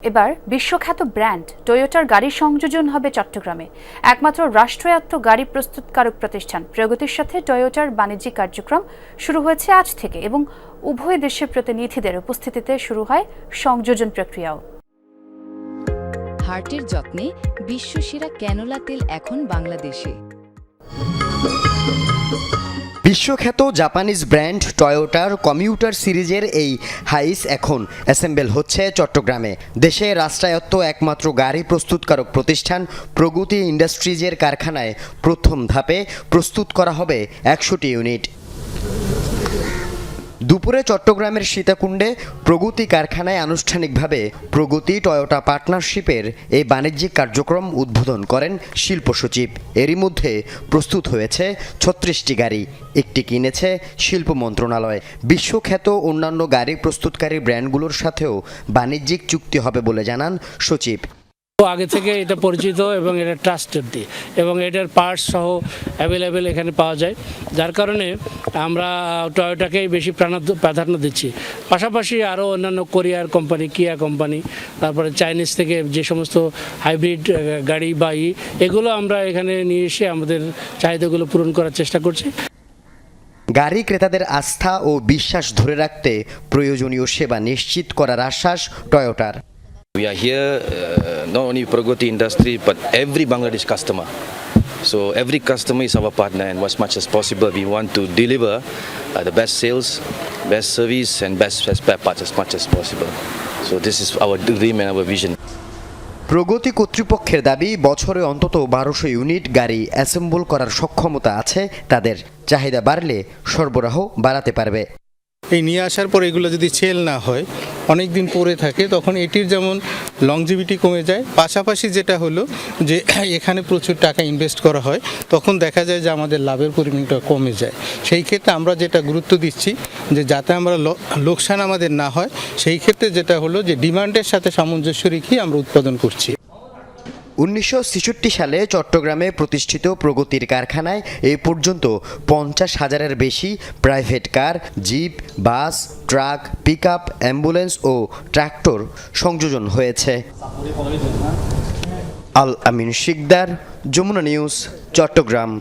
এবার বিশ্বখ্যাত ব্র্যান্ড টয়োটার গাড়ি সংযোজন হবে চট্টগ্রামে। একমাত্র রাষ্ট্রায়ত্ত গাড়ি প্রস্তুতকারক প্রতিষ্ঠান প্রগতির সাথে টয়োটার বাণিজ্যিক কার্যক্রম শুরু হয়েছে আজ থেকে এবং উভয় দেশের প্রতিনিধিদের উপস্থিতিতে শুরু হয় সংযোজন প্রক্রিয়াও। হার্টের যত্নে বিশ্বসেরা ক্যানোলা তেল এখন বাংলাদেশে। বিশ্বখ্যাত জাপানিজ ব্র্যান্ড টয়োটার কমিউটার সিরিজের এই হাইস এখন অ্যাসেম্বল হচ্ছে চট্টগ্রামে। দেশে রাষ্ট্রায়ত্ত একমাত্র গাড়ি প্রস্তুতকারক প্রতিষ্ঠান প্রগতি ইন্ডাস্ট্রিজের কারখানায় প্রথম ধাপে প্রস্তুত করা হবে ১০০টি ইউনিট। দুপুরে চট্টগ্রামের সীতাকুণ্ডে প্রগতি কারখানায় আনুষ্ঠানিকভাবে প্রগতি টয়োটা পার্টনারশিপের এই বাণিজ্যিক কার্যক্রম উদ্বোধন করেন শিল্প সচিব। এরই মধ্যে প্রস্তুত হয়েছে ৩৬টি গাড়ি, একটি কিনেছে শিল্প মন্ত্রণালয়। বিশ্বখ্যাত অন্যান্য গাড়ি প্রস্তুতকারী ব্র্যান্ডগুলোর সাথেও বাণিজ্যিক চুক্তি হবে বলে জানান সচিব। আগে থেকে এটা পরিচিত এবং এটা ট্রাস্টেড দিয়ে এবং এটার পার্টস সহ অ্যাভেলেবেল এখানে পাওয়া যায়, যার কারণে আমরা টয়োটাকেই বেশি প্রাধান্য দিচ্ছি। পাশাপাশি আরও অন্যান্য কোরিয়ার কোম্পানি, কিয়া কোম্পানি, তারপরে চাইনিজ থেকে যে সমস্ত হাইব্রিড গাড়ি বা এগুলো আমরা এখানে নিয়ে এসে আমাদের চাহিদাগুলো পূরণ করার চেষ্টা করছি। গাড়ি ক্রেতাদের আস্থা ও বিশ্বাস ধরে রাখতে প্রয়োজনীয় সেবা নিশ্চিত করার আশ্বাস টয়োটার। We are here, not only Pragati industry, but every Bangladesh customer. So every customer is our partner, and as much as possible, we want to deliver the best sales, best service, and best spare parts as much as possible. So this is our dream and our vision. প্রগতি কর্তৃপক্ষের দাবি, বছরে অন্তত ১২০০ unit গাড়ি assemble করার সক্ষমতা আছে তাদের। চাহিদা বাড়লে সরবরাহ বাড়াতে পারবে। এই নিয়ে আসার পর এগুলো যদি সেল না হয়, অনেক দিন পরে থাকে, তখন এটির যেমন লংজিভিটি কমে যায়, পাশাপাশি যেটা হলো যে এখানে প্রচুর টাকা ইনভেস্ট করা হয়, তখন দেখা যায় যে আমাদের লাভের পরিমাণটা কমে যায়। সেই ক্ষেত্রে আমরা যেটা গুরুত্ব দিচ্ছি যে যাতে আমরা লোকসান আমাদের না হয়, সেই ক্ষেত্রে যেটা হলো যে ডিমান্ডের সাথে সামঞ্জস্য রেখেই আমরা উৎপাদন করছি। ১৯৬৬ সালে চট্টগ্রামে প্রতিষ্ঠিত প্রগতির কারখানায় এ পর্যন্ত ৫০,০০০-এর বেশি প্রাইভেট কার, জিপ, বাস, ট্রাক, পিকআপ, অ্যাম্বুলেন্স ও ট্রাক্টর সংযোজন হয়েছে। আল আমিন শিকদার, যমুনা নিউজ, চট্টগ্রাম।